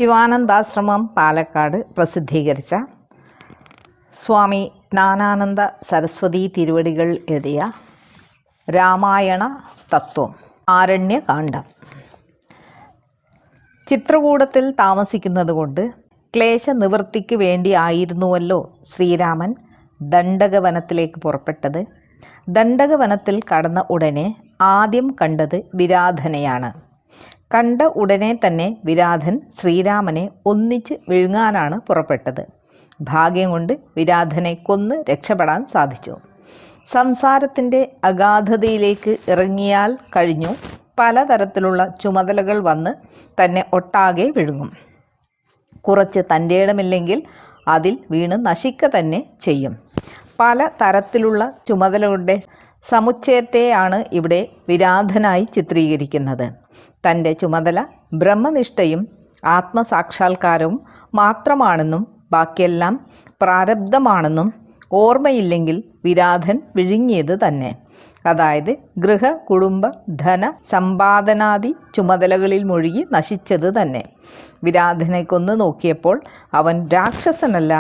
ശിവാനന്ദാശ്രമം പാലക്കാട് പ്രസിദ്ധീകരിച്ച സ്വാമി ജ്ഞാനാനന്ദ സരസ്വതി തിരുവടികൾ എഴുതിയ രാമായണ തത്വം ആരണ്യകാണ്ഡം. ചിത്രകൂടത്തിൽ താമസിക്കുന്നതുകൊണ്ട് ക്ലേശനിവൃത്തിക്ക് വേണ്ടിയായിരുന്നുവല്ലോ ശ്രീരാമൻ ദണ്ഡകവനത്തിലേക്ക് പുറപ്പെട്ടത്. ദണ്ഡകവനത്തിൽ കടന്ന ഉടനെ ആദ്യം കണ്ടത് വിരാധനെയാണ്. കണ്ട ഉടനെ തന്നെ വിരാധൻ ശ്രീരാമനെ ഒന്നിച്ച് വിഴുങ്ങാനാണ് പുറപ്പെട്ടത്. ഭാഗ്യം കൊണ്ട് വിരാധനെ കൊന്ന് രക്ഷപ്പെടാൻ സാധിച്ചു. സംസാരത്തിൻ്റെ അഗാധതയിലേക്ക് ഇറങ്ങിയാൽ കഴിഞ്ഞു. പലതരത്തിലുള്ള ചുമതലകൾ വന്ന് തന്നെ ഒട്ടാകെ വിഴുങ്ങും. കുറച്ച് തൻ്റെ ഇടമില്ലെങ്കിൽ അതിൽ വീണ് നശിക്ക തന്നെ ചെയ്യും. പല തരത്തിലുള്ള ചുമതലകളുടെ സമുച്ചയത്തെയാണ് ഇവിടെ വിരാധനായി ചിത്രീകരിക്കുന്നത്. തൻ്റെ ചുമതല ബ്രഹ്മനിഷ്ഠയും ആത്മസാക്ഷാത്കാരവും മാത്രമാണെന്നും ബാക്കിയെല്ലാം പ്രാരബ്ധമാണെന്നും ഓർമ്മയില്ലെങ്കിൽ വിരാധൻ വിഴുങ്ങിയത് തന്നെ. അതായത് ഗൃഹ കുടുംബ ധന സമ്പാദനാദി ചുമതലകളിൽ മുഴുകി നശിച്ചത് തന്നെ. വിരാധനെ കൊന്നു നോക്കിയപ്പോൾ അവൻ രാക്ഷസനല്ല,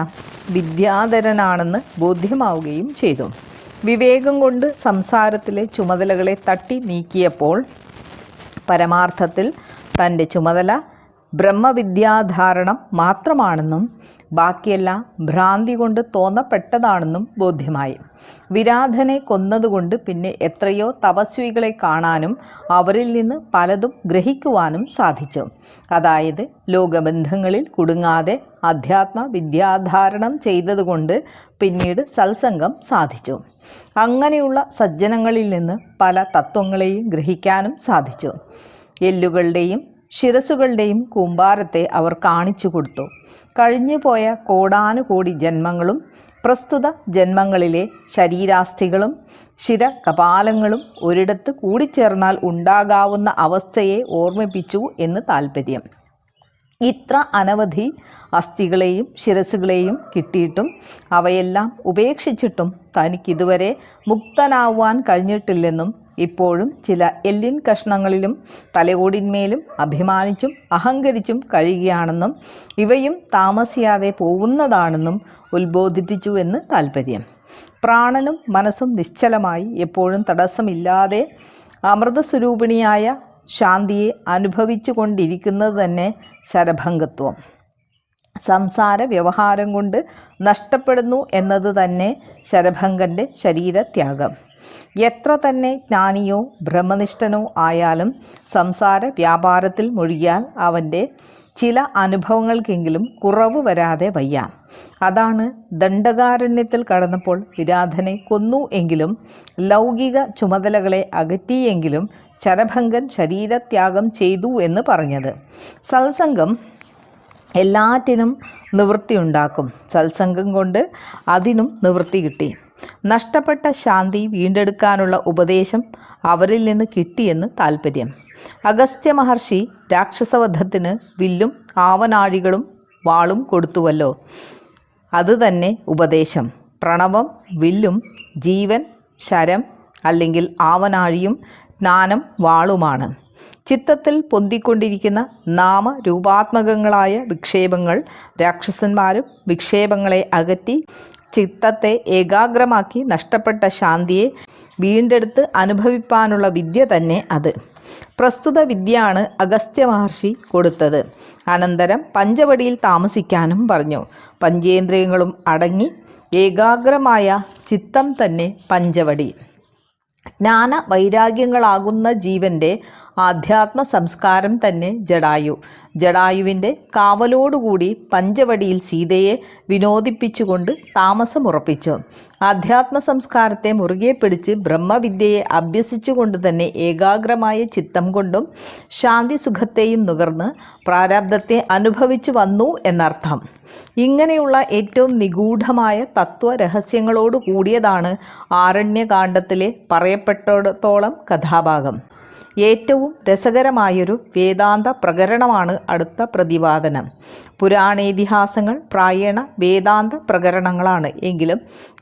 വിദ്യാധരനാണെന്ന് ബോധ്യമാവുകയും ചെയ്തു. വിവേകം കൊണ്ട് സംസാരത്തിലെ ചുമതലകളെ തട്ടി നീക്കിയപ്പോൾ പരമാർത്ഥത്തിൽ തൻ്റെ ചുമതല ബ്രഹ്മവിദ്യാധാരണം മാത്രമാണെന്നും ബാക്കിയെല്ലാം ഭ്രാന്തി കൊണ്ട് തോന്നപ്പെട്ടതാണെന്നും ബോധ്യമായി. വിരാധനെ കൊന്നതുകൊണ്ട് പിന്നെ എത്രയോ തപസ്വികളെ കാണാനും അവരിൽ നിന്ന് പലതും ഗ്രഹിക്കുവാനും സാധിച്ചു. അതായത് ലോകബന്ധങ്ങളിൽ കുടുങ്ങാതെ അധ്യാത്മ വിദ്യാധാരണം ചെയ്തതുകൊണ്ട് പിന്നീട് സത്സംഗം സാധിച്ചു. അങ്ങനെയുള്ള സജ്ജനങ്ങളിൽ നിന്ന് പല തത്വങ്ങളെയും ഗ്രഹിക്കാനും സാധിച്ചു. എല്ലുകളുടെയും ശിരസുകളുടെയും കൂമ്പാരത്തെ അവർ കാണിച്ചു കൊടുത്തു. കഴിഞ്ഞുപോയ കോടാനുകോടി ജന്മങ്ങളും പ്രസ്തുത ജന്മങ്ങളിലെ ശരീരാസ്ഥികളും ശിരകപാലങ്ങളും ഒരിടത്ത് കൂടിച്ചേർന്നാൽ ഉണ്ടാകാവുന്ന അവസ്ഥയെ ഓർമ്മിപ്പിച്ചു എന്ന് താൽപ്പര്യം. ഇത്ര അനവധി അസ്ഥികളെയും ശിരസുകളെയും കിട്ടിയിട്ടും അവയെല്ലാം ഉപേക്ഷിച്ചിട്ടും തനിക്കിതുവരെ മുക്തനാവാൻ കഴിഞ്ഞിട്ടില്ലെന്നും ഇപ്പോഴും ചില എല്ലിൻ കഷ്ണങ്ങളിലും തലയോടിന്മേലും അഭിമാനിച്ചും അഹങ്കരിച്ചും കഴിയുകയാണെന്നും ഇവയും താമസിയാതെ പോകുന്നതാണെന്നും ഉത്ബോധിപ്പിച്ചു എന്ന് താൽപ്പര്യം. പ്രാണനും മനസ്സും നിശ്ചലമായി എപ്പോഴും തടസ്സമില്ലാതെ അമൃതസ്വരൂപിണിയായ ശാന്തിയെ അനുഭവിച്ചു കൊണ്ടിരിക്കുന്നത് തന്നെ ശരഭംഗത്വം. സംസാര വ്യവഹാരം കൊണ്ട് നഷ്ടപ്പെടുന്നു എന്നത് തന്നെ ശരഭംഗൻ്റെ ശരീരത്യാഗം. എത്ര തന്നെ ജ്ഞാനിയോ ബ്രഹ്മനിഷ്ഠനോ ആയാലും സംസാര വ്യാപാരത്തിൽ മുഴുകിയാൽ അവൻ്റെ ചില അനുഭവങ്ങൾക്കെങ്കിലും കുറവ് വരാതെ വയ്യ. അതാണ് ദണ്ഡകാരണ്യത്തിൽ കടന്നപ്പോൾ വിരാധനെ കൊന്നു എങ്കിലും ലൗകിക ചുമതലകളെ അകറ്റിയെങ്കിലും ശരഭംഗൻ ശരീരത്യാഗം ചെയ്തു എന്ന് പറഞ്ഞത്. സത്സംഗം എല്ലാറ്റിനും നിവൃത്തിയുണ്ടാക്കും. സത്സംഗം കൊണ്ട് അതിനും നിവൃത്തി കിട്ടി. നഷ്ടപ്പെട്ട ശാന്തി വീണ്ടെടുക്കാനുള്ള ഉപദേശം അവരിൽ നിന്ന് കിട്ടിയെന്ന് താൽപ്പര്യം. അഗസ്ത്യ മഹർഷി രാക്ഷസവധത്തിന് വില്ലും ആവനാഴികളും വാളും കൊടുത്തുവല്ലോ. അതുതന്നെ ഉപദേശം. പ്രണവം വില്ലും ജീവൻ ശരം അല്ലെങ്കിൽ ആവനാഴിയും ജ്ഞാനം വാളുമാണ്. ചിത്തത്തിൽ പൊന്തിക്കൊണ്ടിരിക്കുന്ന നാമരൂപാത്മകങ്ങളായ വിക്ഷേപങ്ങൾ രാക്ഷസന്മാരും വിക്ഷേപങ്ങളെ അകറ്റി ചിത്തത്തെ ഏകാഗ്രമാക്കി നഷ്ടപ്പെട്ട ശാന്തിയെ വീണ്ടെടുത്ത് അനുഭവിപ്പാനുള്ള വിദ്യ തന്നെ അത്. പ്രസ്തുത വിദ്യയാണ് അഗസ്ത്യ മഹർഷി കൊടുത്തത്. അനന്തരം പഞ്ചവടിയിൽ താമസിക്കാനും പറഞ്ഞു. പഞ്ചേന്ദ്രിയങ്ങളും അടങ്ങി ഏകാഗ്രമായ ചിത്തം തന്നെ പഞ്ചവടി. ജ്ഞാന വൈരാഗ്യങ്ങളാകുന്ന ജീവൻ്റെ ആധ്യാത്മ സംസ്കാരം തന്നെ ജടായു. ജടായുവിൻ്റെ കാവലോടുകൂടി പഞ്ചവടിയിൽ സീതയെ വിനോദിപ്പിച്ചുകൊണ്ട് താമസമുറപ്പിച്ചു. ആധ്യാത്മ സംസ്കാരത്തെ മുറുകെ പിടിച്ച് ബ്രഹ്മവിദ്യയെ അഭ്യസിച്ചുകൊണ്ട് തന്നെ ഏകാഗ്രമായ ചിത്തം കൊണ്ടും ശാന്തി സുഖത്തെയും നുകർന്ന് പ്രാരബ്ധത്തെ അനുഭവിച്ചു വന്നു എന്നർത്ഥം. ഇങ്ങനെയുള്ള ഏറ്റവും നിഗൂഢമായ തത്വരഹസ്യങ്ങളോട് കൂടിയതാണ് ആരണ്യകാണ്ഡത്തിലെ പറയപ്പെട്ടിടത്തോളം കഥാഭാഗം. ഏറ്റവും രസകരമായൊരു വേദാന്ത പ്രകരണമാണ് അടുത്ത പ്രതിപാദനം. പുരാണേതിഹാസങ്ങൾ പ്രായേണ വേദാന്ത പ്രകരണങ്ങളാണ്. എങ്കിലും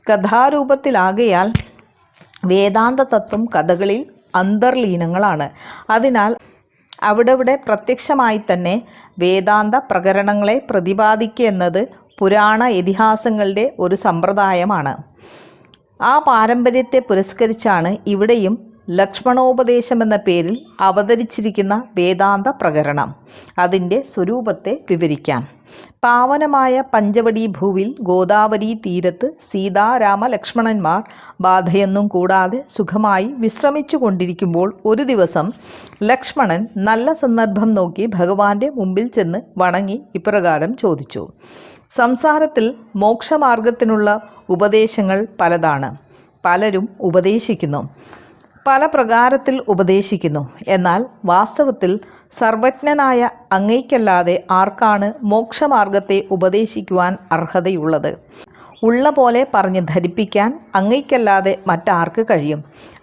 കഥാരൂപത്തിലാകയാൽ വേദാന്ത തത്വം കഥകളിൽ അന്തർലീനങ്ങളാണ്. അതിനാൽ അവിടെ പ്രത്യക്ഷമായി തന്നെ വേദാന്ത പ്രകരണങ്ങളെ പ്രതിപാദിക്കുക എന്നത് പുരാണ ഇതിഹാസങ്ങളുടെ ഒരു സമ്പ്രദായമാണ്. ആ പാരമ്പര്യത്തെ പുരസ്കരിച്ചാണ് ഇവിടെയും ലക്ഷ്മണോപദേശം എന്ന പേരിൽ അവതരിച്ചിരിക്കുന്ന വേദാന്ത പ്രകരണം. അതിൻ്റെ സ്വരൂപത്തെ വിവരിക്കാം. പാവനമായ പഞ്ചവടി ഭൂവിൽ ഗോദാവരി തീരത്ത് സീതാരാമ ലക്ഷ്മണന്മാർ ബാധയൊന്നും കൂടാതെ സുഖമായി വിശ്രമിച്ചു കൊണ്ടിരിക്കുമ്പോൾ ഒരു ദിവസം ലക്ഷ്മണൻ നല്ല സന്ദർഭം നോക്കി ഭഗവാന്റെ മുമ്പിൽ ചെന്ന് വണങ്ങി ഇപ്രകാരം ചോദിച്ചു. സംസാരത്തിൽ മോക്ഷമാർഗത്തിനുള്ള ഉപദേശങ്ങൾ പലതാണ്. പലരും ഉപദേശിക്കുന്നു, പല പ്രകാരത്തിൽ ഉപദേശിക്കുന്നു. എന്നാൽ വാസ്തവത്തിൽ സർവജ്ഞനായ അങ്ങയ്ക്കല്ലാതെ ആർക്കാണ് മോക്ഷമാർഗത്തെ ഉപദേശിക്കുവാൻ അർഹതയുള്ളത്? ഉള്ള പോലെ പറഞ്ഞ് ധരിപ്പിക്കാൻ അങ്ങയ്ക്കല്ലാതെ മറ്റാർക്ക് കഴിയും?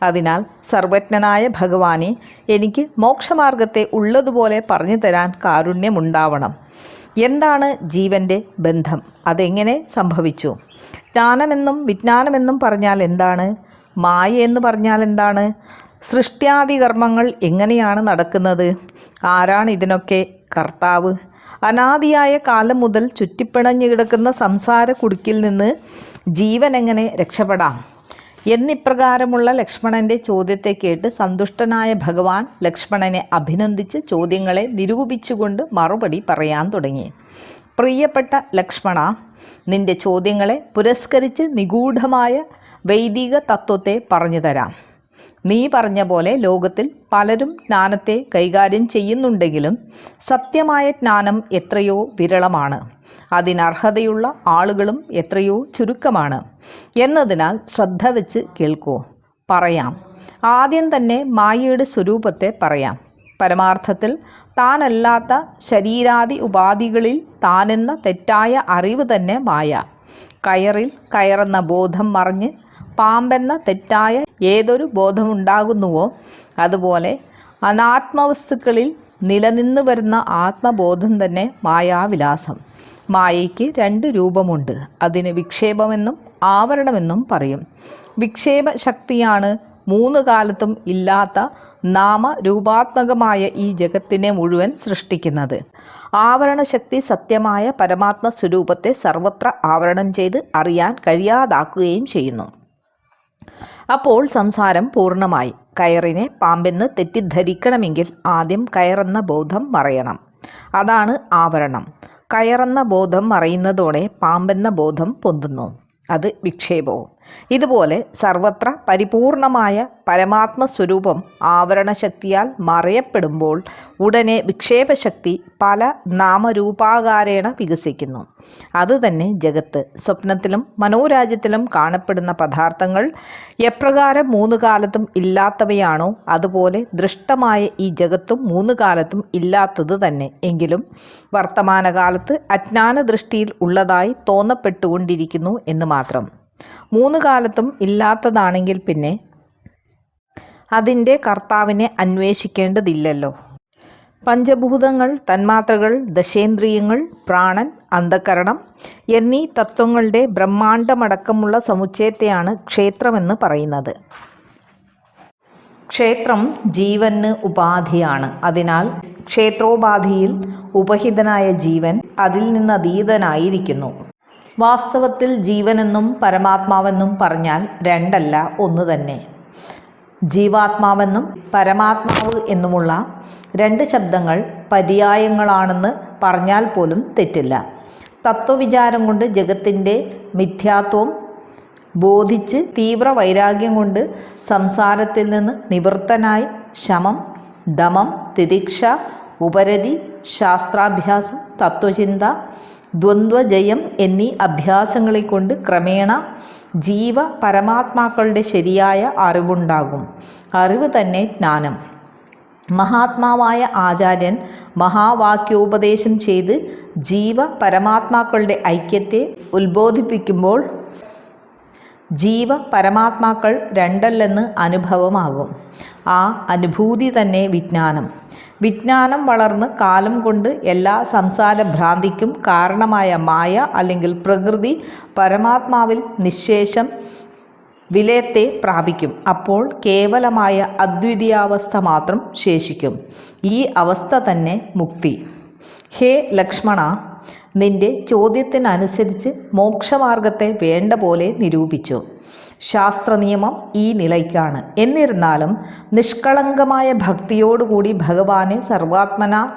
അതിനാൽ സർവജ്ഞനായ ഭഗവാനെ, എനിക്ക് മോക്ഷമാർഗത്തെ ഉള്ളതുപോലെ പറഞ്ഞു തരാൻ കാരുണ്യമുണ്ടാവണം. എന്താണ് ജീവൻ്റെ ബന്ധം? അതെങ്ങനെ സംഭവിച്ചു? ജ്ഞാനമെന്നും വിജ്ഞാനമെന്നും പറഞ്ഞാൽ എന്താണ്? മായ എന്ന് പറഞ്ഞാൽ എന്താണ്? സൃഷ്ട്യാദി കർമ്മങ്ങൾ എങ്ങനെയാണ് നടക്കുന്നത്? ആരാണ് ഇതിനൊക്കെ കർത്താവ്? അനാദിയായ കാലം മുതൽ ചുറ്റിപ്പിണഞ്ഞു കിടക്കുന്ന സംസാര കുടുക്കിൽ നിന്ന് ജീവൻ എങ്ങനെ രക്ഷപ്പെടാം? എന്നിപ്രകാരമുള്ള ലക്ഷ്മണൻ്റെ ചോദ്യത്തെ കേട്ട് സന്തുഷ്ടനായ ഭഗവാൻ ലക്ഷ്മണനെ അഭിനന്ദിച്ച് ചോദ്യങ്ങളെ നിരൂപിച്ചുകൊണ്ട് മറുപടി പറയാൻ തുടങ്ങി. പ്രിയപ്പെട്ട ലക്ഷ്മണ, നിന്റെ ചോദ്യങ്ങളെ പുരസ്കരിച്ച് നിഗൂഢമായ വൈദിക തത്വത്തെ പറഞ്ഞു തരാം. നീ പറഞ്ഞ പോലെ ലോകത്തിൽ പലരും ജ്ഞാനത്തെ കൈകാര്യം ചെയ്യുന്നുണ്ടെങ്കിലും സത്യമായ ജ്ഞാനം എത്രയോ വിരളമാണ്. അതിനർഹതയുള്ള ആളുകളും എത്രയോ ചുരുക്കമാണ് എന്നതിനാൽ ശ്രദ്ധ വെച്ച് കേൾക്കൂ. പറയാം. ആദ്യം തന്നെ മായയുടെ സ്വരൂപത്തെ പറയാം. പരമാർത്ഥത്തിൽ താനല്ലാത്ത ശരീരാദി ഉപാധികളിൽ താനെന്ന തെറ്റായ അറിവ് തന്നെ മായ. കയറിൽ കയറെന്ന ബോധം മറിഞ്ഞ് പാമ്പെന്ന തെറ്റായ ഏതൊരു ബോധമുണ്ടാകുന്നുവോ അതുപോലെ അനാത്മവസ്തുക്കളിൽ നിലനിന്ന് വരുന്ന ആത്മബോധം തന്നെ മായാവിലാസം. മായയ്ക്ക് 2 രൂപമുണ്ട്. അതിന് വിക്ഷേപമെന്നും ആവരണമെന്നും പറയും. വിക്ഷേപ ശക്തിയാണ് 3 കാലത്തും ഇല്ലാത്ത നാമരൂപാത്മകമായ ഈ ജഗത്തിനെ മുഴുവൻ സൃഷ്ടിക്കുന്നത്. ആവരണശക്തി സത്യമായ പരമാത്മ സ്വരൂപത്തെ സർവത്ര ആവരണം ചെയ്ത് അറിയാൻ കഴിയാതാക്കുകയും ചെയ്യുന്നു. അപ്പോൾ സംസാരം പൂർണ്ണമായി. കയറിനെ പാമ്പെന്ന് തെറ്റിദ്ധരിക്കണമെങ്കിൽ ആദ്യം കയറെന്ന ബോധം മറയണം. അതാണ് ആവരണം. കയറെന്ന ബോധം മറയുന്നതോടെ പാമ്പെന്ന ബോധം പൊന്തുന്നു. അത് വിക്ഷേപവും. ഇതുപോലെ സർവത്ര പരിപൂർണമായ പരമാത്മസ്വരൂപം ആവരണശക്തിയാൽ മറയപ്പെടുമ്പോൾ ഉടനെ വിക്ഷേപശക്തി പല നാമരൂപാകാരേണ വികസിക്കുന്നു. അതുതന്നെ ജഗത്ത്. സ്വപ്നത്തിലും മനോരാജ്യത്തിലും കാണപ്പെടുന്ന പദാർത്ഥങ്ങൾ എപ്രകാരം 3 കാലത്തും ഇല്ലാത്തവയാണോ അതുപോലെ ദൃഷ്ടമായ ഈ ജഗത്തും 3 കാലത്തും ഇല്ലാത്തത് തന്നെ. എങ്കിലും വർത്തമാനകാലത്ത് അജ്ഞാന ദൃഷ്ടിയിൽ ഉള്ളതായി തോന്നപ്പെട്ടുകൊണ്ടിരിക്കുന്നു എന്ന് മാത്രം. 3 കാലത്തും ഇല്ലാത്തതാണെങ്കിൽ പിന്നെ അതിൻ്റെ കർത്താവിനെ അന്വേഷിക്കേണ്ടതില്ലല്ലോ. പഞ്ചഭൂതങ്ങൾ, തന്മാത്രകൾ, ദശേന്ദ്രിയങ്ങൾ, പ്രാണൻ, അന്ധകരണം എന്നീ തത്വങ്ങളുടെ ബ്രഹ്മാണ്ടമടക്കമുള്ള സമുച്ചയത്തെയാണ് ക്ഷേത്രമെന്ന് പറയുന്നത്. ക്ഷേത്രം ജീവന് ഉപാധിയാണ്. അതിനാൽ ക്ഷേത്രോപാധിയിൽ ഉപഹിതനായ ജീവൻ അതിൽ നിന്ന് അതീതനായിരിക്കുന്നു. വാസ്തവത്തിൽ ജീവനെന്നും പരമാത്മാവെന്നും പറഞ്ഞാൽ 2 അല്ല, 1 തന്നെ. ജീവാത്മാവെന്നും പരമാത്മാവ് എന്നുമുള്ള 2 ശബ്ദങ്ങൾ പര്യായങ്ങളാണെന്ന് പറഞ്ഞാൽ പോലും തെറ്റില്ല. തത്വവിചാരം കൊണ്ട് ജഗത്തിൻ്റെ മിഥ്യാത്വം ബോധിച്ച് തീവ്ര വൈരാഗ്യം കൊണ്ട് സംസാരത്തിൽ നിന്ന് നിവൃത്തനായി ശമം, ദമം, തിതിക്ഷ, ഉപരതി, ശാസ്ത്രാഭ്യാസം, തത്വചിന്ത, ദ്വന്ദ്വജയം എന്നീ അഭ്യാസങ്ങളെ കൊണ്ട് ക്രമേണ ജീവ പരമാത്മാക്കളുടെ ശരിയായ അറിവുണ്ടാകും. അറിവ് തന്നെ ജ്ഞാനം. മഹാത്മാവായ ആചാര്യൻ മഹാവാക്യോപദേശം ചെയ്ത് ജീവ പരമാത്മാക്കളുടെ ഐക്യത്തെ ഉത്ബോധിപ്പിക്കുമ്പോൾ ജീവ പരമാത്മാക്കൾ 2 അല്ലെന്ന് അനുഭവമാകും. ആ അനുഭൂതി തന്നെ വിജ്ഞാനം. വിജ്ഞാനം വളർന്ന് കാലം കൊണ്ട് എല്ലാ സംസാരഭ്രാന്തിക്കും കാരണമായ മായ അല്ലെങ്കിൽ പ്രകൃതി പരമാത്മാവിൽ നിശ്ശേഷം വിലയത്തെ പ്രാപിക്കും. അപ്പോൾ കേവലമായ അദ്വിതീയാവസ്ഥ മാത്രം ശേഷിക്കും. ഈ അവസ്ഥ തന്നെ മുക്തി. ഹേ ലക്ഷ്മണ, നിന്റെ ചോദ്യത്തിനനുസരിച്ച് മോക്ഷമാർഗത്തെ വേണ്ട പോലെ നിരൂപിച്ചു. ശാസ്ത്രനിയമം ഈ നിലയ്ക്കാണ്. എന്നിരുന്നാലും നിഷ്കളങ്കമായ ഭക്തിയോടുകൂടി ഭഗവാനെ സർവാത്മന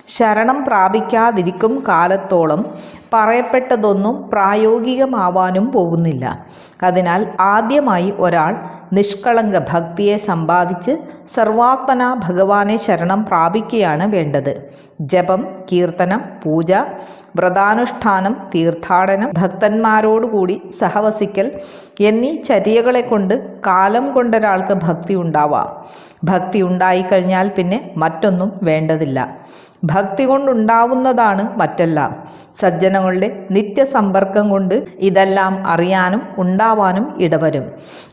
ശരണം പ്രാപിക്കാതിരിക്കും കാലത്തോളം പറയപ്പെട്ടതൊന്നും പ്രായോഗികമാവാനും പോകുന്നില്ല. അതിനാൽ ആദ്യമായി ഒരാൾ നിഷ്കളങ്ക ഭക്തിയെ സമ്പാദിച്ച് സർവാത്മന ഭഗവാനെ ശരണം പ്രാപിക്കുകയാണ് വേണ്ടത്. ജപം, കീർത്തനം, പൂജ, വ്രതാനുഷ്ഠാനം, തീർത്ഥാടനം, ഭക്തന്മാരോടുകൂടി സഹവസിക്കൽ എന്നീ ചര്യകളെ കൊണ്ട് കാലം കൊണ്ടൊരാൾക്ക് ഭക്തി ഉണ്ടാവാം. ഭക്തി ഉണ്ടായിക്കഴിഞ്ഞാൽ പിന്നെ മറ്റൊന്നും വേണ്ടതില്ല. ഭക്തി കൊണ്ടുണ്ടാവുന്നതാണ് മറ്റെല്ലാം. സജ്ജനങ്ങളുടെ നിത്യസമ്പർക്കം കൊണ്ട് ഇതെല്ലാം അറിയാനും ഉണ്ടാവാനും ഇടവരും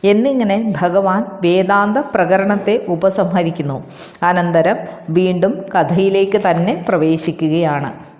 എന്നിങ്ങനെ ഭഗവാൻ വേദാന്ത പ്രകരണത്തെ ഉപസംഹരിക്കുന്നു. അനന്തരം വീണ്ടും കഥയിലേക്ക് തന്നെ പ്രവേശിക്കുകയാണ്.